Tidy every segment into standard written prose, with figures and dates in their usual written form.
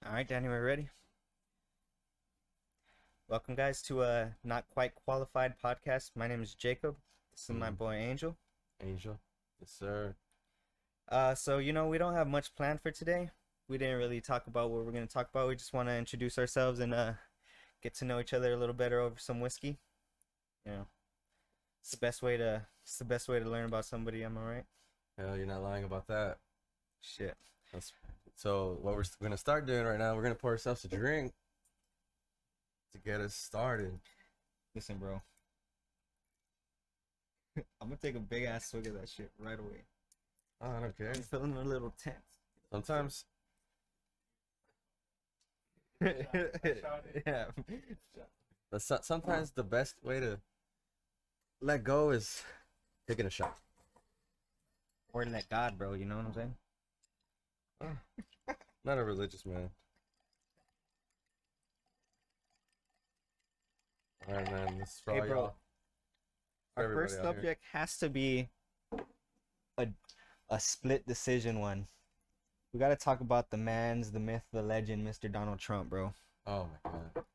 All right, Danny, we're ready. Welcome, guys, to a not quite qualified podcast. My name is Jacob. This is my Mm, boy Angel. Angel. Yes, sir. We don't have much planned for today. We didn't really talk about what we're going to talk about. We just want to introduce ourselves and get to know each other a little better over some whiskey. You know, it's the best way to learn about somebody. Am I right? Hell, you're not lying about that. Shit. That's, so what we're gonna start doing right now, we're gonna pour ourselves a drink to get us started. Listen, bro. I'm gonna take a big ass swig of that shit right away. Oh, I don't care. I'm feeling a little tense. Sometimes, Yeah. sometimes the best way to let go is taking a shot. Or let God, bro. You know what I'm saying? Not a religious man. All right, man. This is for Hey, all bro. y'all. For Our everybody first out here. subject has to be a a split decision one. We got to talk about the man's, the myth, the legend, Mr. Donald Trump, bro. Oh my god.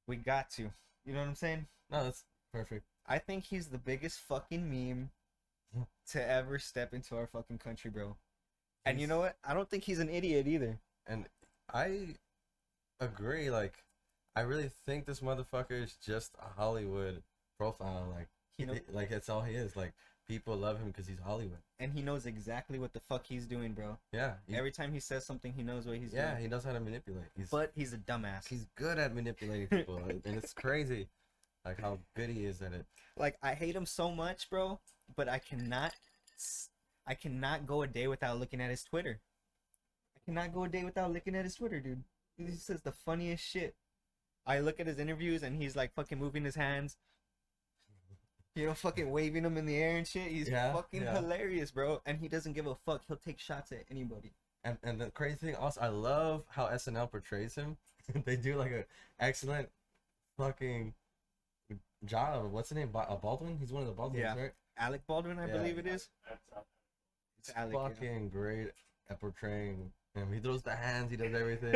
We got to. You know what I'm saying? No, that's perfect. I think he's the biggest fucking meme to ever step into our fucking country, bro. And you know what? I don't think he's an idiot either. And I agree. Like, I really think this motherfucker is just a Hollywood profile. Like, You know, like that's all he is. Like, people love him because he's Hollywood. and he knows exactly what the fuck he's doing, bro. Yeah, Every time he says something, he knows what he's yeah, doing. he knows how to manipulate. But he's a dumbass. He's good at manipulating people, and it's crazy, like how good he is at it. Like, I hate him so much, bro, but I cannot go a day without looking at his Twitter. I cannot go a day without looking at his Twitter, dude. He says the funniest shit. I look at his interviews and he's like fucking moving his hands, fucking waving them in the air and shit. He's Yeah, fucking yeah. hilarious, bro. And he doesn't give a fuck. He'll take shots at anybody. And the crazy thing also, I love how SNL portrays him. They do like a excellent fucking job. What's his name? Baldwin. He's one of the Baldwins, Yeah. right? Alec Baldwin, I Yeah. believe it is. It's Alec, yeah. fucking great at portraying him. He throws the hands. He does everything.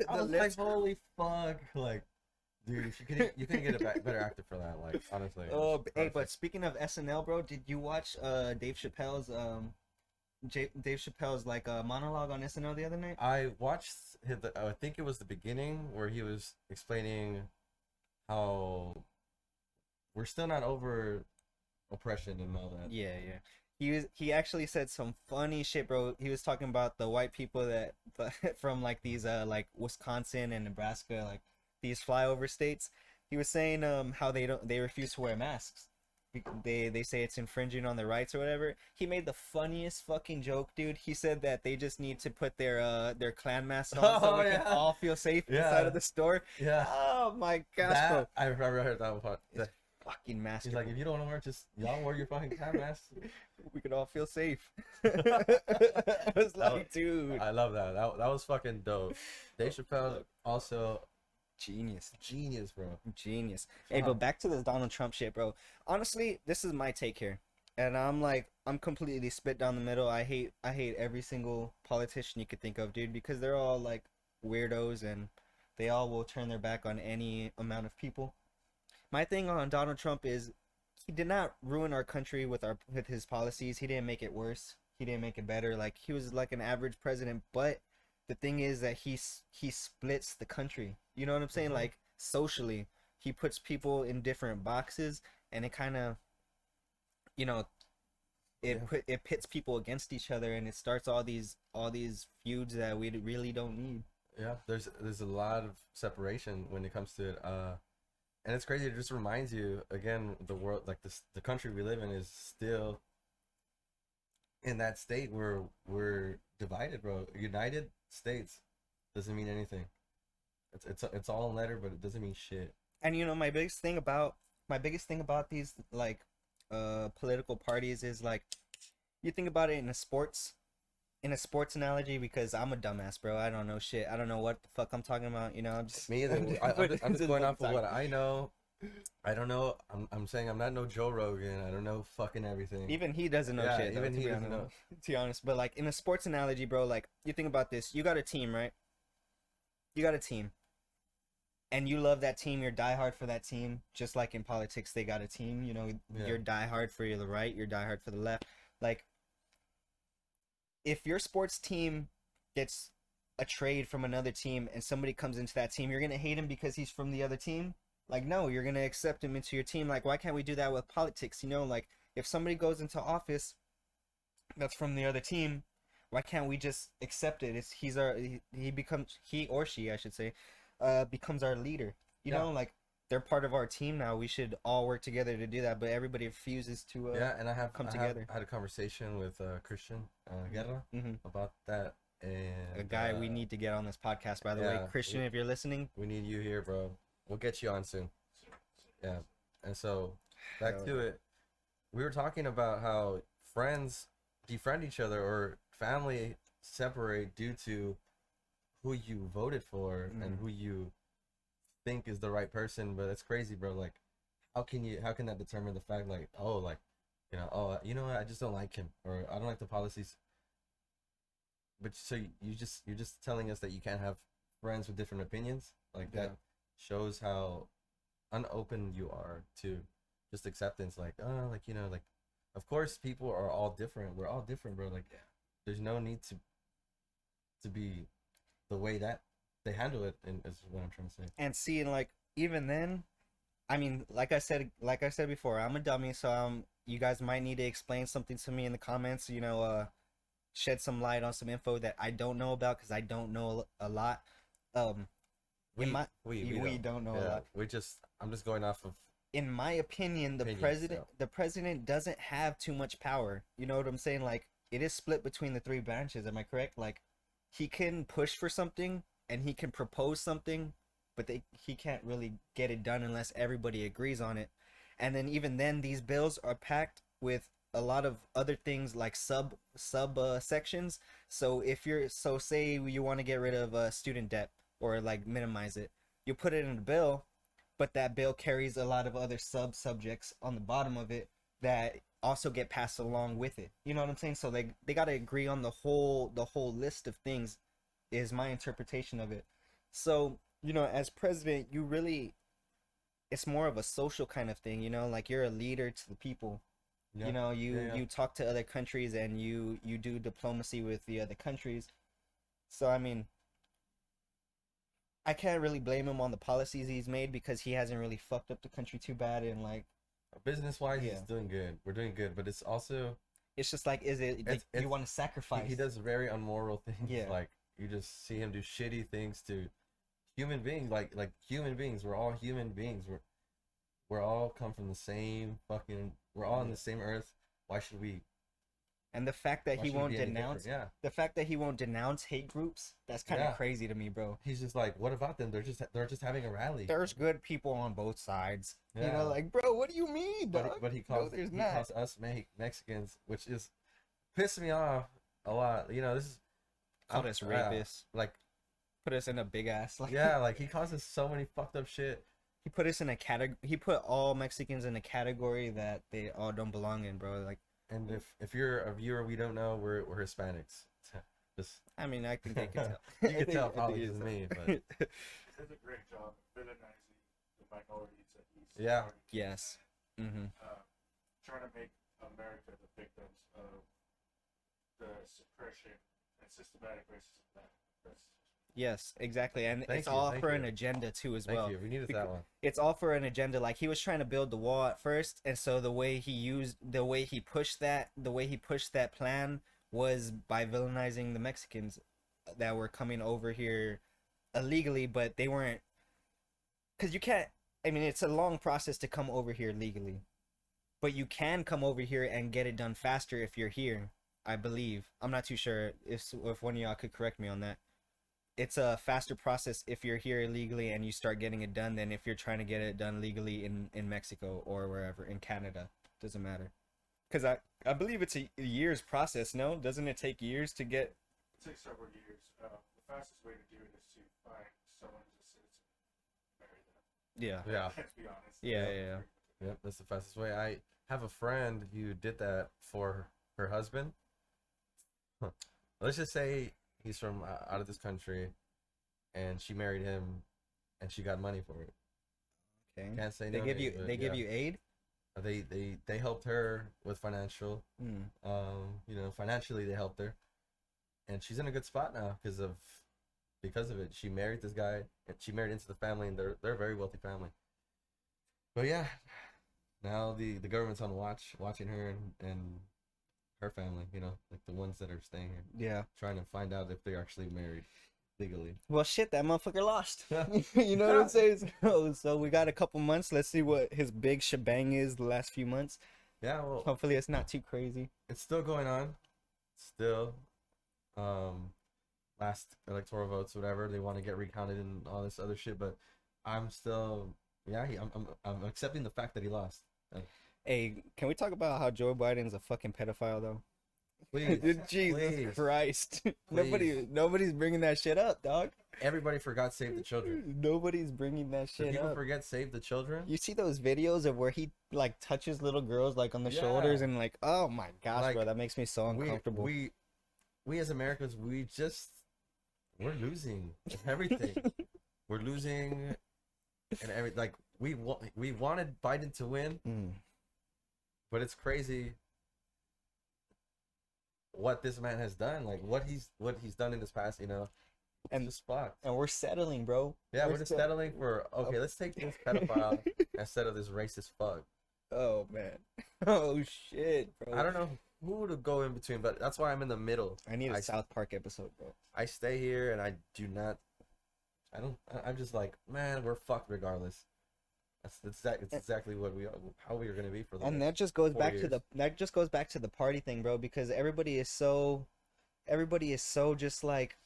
I The was lips. like, holy fuck! Like, dude, you couldn't get a better actor for that. Like, honestly. Oh, it's hey, but perfect. speaking of SNL, bro, did you watch Dave Chappelle's Dave Chappelle's like monologue on SNL the other night? I watched I think it was the beginning where he was explaining how we're still not over oppression and all that. Yeah, yeah. He actually said some funny shit, bro. He was talking about the white people that from like these like Wisconsin and Nebraska, like these flyover states. He was saying how they refuse to wear masks. They say it's infringing on their rights or whatever. He made the funniest fucking joke, dude. He said that they just need to put their clan masks on so Oh, we can yeah. all feel safe Yeah. inside of the store. Yeah. Oh my gosh, bro. I've never heard that one. It's fucking master. He's like, if you don't want to wear, just y'all wear your fucking cat mask. We could all feel safe. I was like, dude, I love that. That was fucking dope. Dave Chappelle also genius, genius, bro. genius. Hey, but back to this Donald Trump shit, bro. Honestly, this is my take here, and I'm completely split down the middle. I hate every single politician you could think of, dude, because they're all like weirdos and they all will turn their back on any amount of people. My thing on Donald Trump is he did not ruin our country with his policies. He didn't make it worse. He didn't make it better. Like, he was like an average president, but the thing is that he splits the country. You know what I'm saying? Mhm. Like, socially, he puts people in different boxes, and it kind of, you know, it pits people against each other, and it starts all these feuds that we really don't need. Yeah, there's a lot of separation when it comes to it. And it's crazy. It just reminds you again, the world, like the country we live in is still in that state where we're divided, bro. United States doesn't mean anything. It's all in letter, but it doesn't mean shit. And my biggest thing about these like political parties is like, you think about it in a sports analogy, because I'm a dumbass, bro. I don't know shit. I don't know what the fuck I'm talking about. I'm just Me either. I'm just going off of what I know. I don't know. I'm saying I'm not no Joe Rogan. I don't know fucking everything. Even he doesn't know Yeah, shit. even To he be doesn't honest. know. To be honest, but like in a sports analogy, bro, like you think about this. You got a team, right? you got a team, and you love that team. You're diehard for that team, just like in politics, they got a team. You know, Yeah. you're diehard for the right, you're diehard for the left. Like, if your sports team gets a trade from another team and somebody comes into that team, you're gonna hate him because he's from the other team. Like, no, you're gonna accept him into your team. Like, why can't we do that with politics? You know, like, if somebody goes into office that's from the other team, why can't we just accept it? It's he becomes, he or she, I should say, becomes our leader. You Yeah. know, like, they're part of our team now. We should all work together to do that, but everybody refuses to Yeah, and come together. I had a conversation with Christian Guerra Mhm. about that, and A guy we need to get on this podcast, by the way. yeah, Christian, if you're listening, we need you here, bro. We'll get you on soon. Yeah, and so back Hell to it, we were talking about how friends befriend each other or family separate due to who you voted for and who you think is the right person. But it's crazy, bro. Like, how can that determine the fact, like, oh, like, you know what, I just don't like him, or I don't like the policies. But so you're just telling us that you can't have friends with different opinions? Like, Yeah. that shows how unopen you are to just acceptance. Like, oh, like, like, of course people are all different. We're all different, bro. Like, there's no need to be the way that they handle it, and is what I'm trying to say. and seeing, like, even then, I mean, like I said before, I'm a dummy, so you guys might need to explain something to me in the comments. You know, shed some light on some info that I don't know about, because I don't know a lot. We we don't know a yeah, lot. I'm just going off of In my opinion, Opinions, the president doesn't have too much power. You know what I'm saying? Like, it is split between the three branches. Am I correct? Like, he can push for something and he can propose something, but he can't really get it done unless everybody agrees on it. And then even then, these bills are packed with a lot of other things, like sub sections. So if you're, so say you want to get rid of student debt, or like minimize it, you put it in a bill, but that bill carries a lot of other sub subjects on the bottom of it that also get passed along with it. You know what I'm saying? So they got to agree on the whole list of things, is my interpretation of it. So, you know, as president, you really, it's more of a social kind of thing, you know, like, you're a leader to the people. yeah, You know, yeah. you talk to other countries, and you do diplomacy with the other countries. So, I mean, I can't really blame him on the policies he's made, because he hasn't really fucked up the country too bad. And, like, Business wise, Yeah. he's doing good. We're doing good, but it's also it's just like, is it, like, it's you want to sacrifice? he does very unmoral things. Yeah. Like, you just see him do shitty things to human beings. Like human beings. We're all human beings. We're all come from the same fucking. We're all on the same earth. Why should we? And the fact that Why he should we won't be any denounce, different? Yeah. the fact that he won't denounce hate groups, that's kind of Yeah. crazy to me, bro. He's just like, what about them? They're just having a rally. There's good people on both sides. You Yeah. know, like, bro, what do you mean, dog? But he No, calls there's he not. calls us Mexicans, which is pissed me off a lot. This is Called us rapists. like, Put us in a big ass, like, yeah, like, he calls us so many fucked up shit. he put us in a category. He put all Mexicans in a category that they all don't belong in, bro. Like, And if you're a viewer, we don't know, we're Hispanics. Just I mean, I think they can tell. you I can tell think probably you just can me, tell. but He does a great job villainizing the minorities that he's Yeah. targeting, Yes. Mm-hmm. trying to make America the victims of the suppression and systematic racism that's Yes, exactly, and Thank it's you, all thank for an you. agenda too, as thank well. you. We needed Becau- that one. It's all for an agenda. Like, he was trying to build the wall at first, and so the way he pushed that plan was by villainizing the Mexicans that were coming over here illegally, but they weren't. Because you can't. I mean, it's a long process to come over here legally, but you can come over here and get it done faster if you're here. I believe. I'm not too sure if one of y'all could correct me on that. It's a faster process if you're here illegally and you start getting it done than if you're trying to get it done legally in Mexico or wherever, in Canada. Doesn't matter. Because I believe it's a year's process, no? Doesn't it take years to get... it takes several years. The fastest way to do it is to find someone who's a citizen, marry them. Yeah. Yeah. Let's be honest. Yeah. Yep, that's the fastest way. I have a friend who did that for her husband. Let's just say he's from out of this country, and she married him, and she got money for it. Okay. Can't say They no give name, you but they give yeah. you aid. They helped her with financial, Mm. you know, financially they helped her, and she's in a good spot now because of it. She married this guy, and she married into the family, and they're a very wealthy family. But yeah, now the government's on watching her and her family, you know, like the ones that are staying here, Yeah. trying to find out if they're actually married legally. Well, shit, that motherfucker lost. You know what I'm saying? So we got a couple months. Let's see what his big shebang is the last few months. Yeah, well, Hopefully, it's not too crazy. it's still going on. Still, um, last electoral votes, whatever they want to get recounted and all this other shit. But I'm still, yeah, I'm accepting the fact that he lost. Hey, can we talk about how Joe Biden's a fucking pedophile though? Please, Jesus please. Christ. Please. Nobody's bringing that shit up, dog. Everybody forgot Save the Children. Nobody's bringing that Do shit people up. forget Save the Children? You see those videos of where he like touches little girls like on the Yeah. shoulders and like, oh my gosh, Like, bro, that makes me so uncomfortable. We as Americans, we're losing everything. We're losing, and like we wanted Biden to win, Mm. but it's crazy what this man has done. Like what he's done in this past, you know, And- just fucked. And we're settling, bro. Yeah, we're just set- settling for okay. Let's take this pedophile instead of this racist fuck. Oh man. Oh shit, bro. I don't know who to go in between, but that's why I'm in the middle. I need a I- South Park episode, bro. I stay here and I do not. I'm just like, man, we're fucked regardless. It's exactly what how we are gonna be for the And next that just goes 4 back to years. the party thing, bro, because everybody is so just like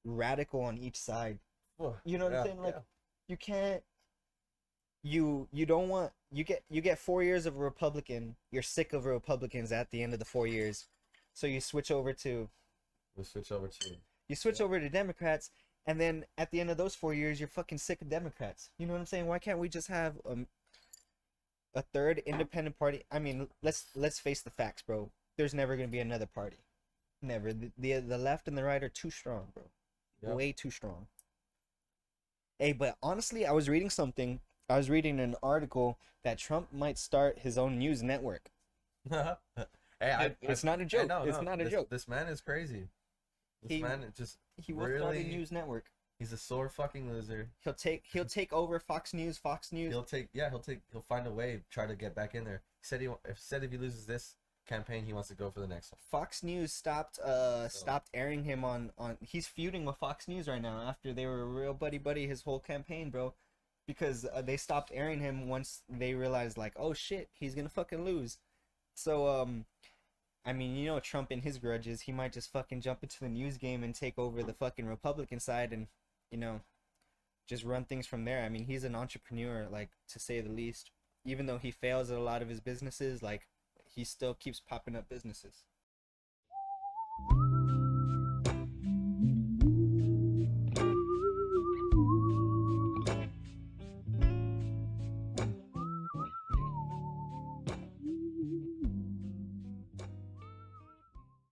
radical on each side. Ugh, You know what I'm yeah, saying? Like yeah. you can't you don't want you get 4 years of a Republican, you're sick of Republicans at the end of the 4 years. So you switch over to We'll switch over to Democrats, and then at the end of those 4 years, you're fucking sick of Democrats. You know what I'm saying? Why can't we just have a third independent party? I mean, let's face the facts, bro. There's never gonna be another party. Never. The left and the right are too strong, bro. Yep. Way too strong. Hey, but honestly, I was reading something. I was reading an article that Trump might start his own news network. Hey, It's not a joke. It's not a joke. This man is crazy. This He- man just He will start a really- news network. he's a sore fucking loser. He'll take over Fox News. He'll find a way, try to get back in there. He said if he loses this campaign, he wants to go for the next one. Fox News stopped airing him on he's feuding with Fox News right now after they were real buddy his whole campaign, bro, because they stopped airing him once they realized like, oh shit, he's gonna fucking lose. So I mean, you know, Trump and his grudges, he might just fucking jump into the news game and take over the fucking Republican side and, you know, just run things from there. I mean, he's an entrepreneur, like, to say the least. Even though he fails at a lot of his businesses, like, he still keeps popping up businesses.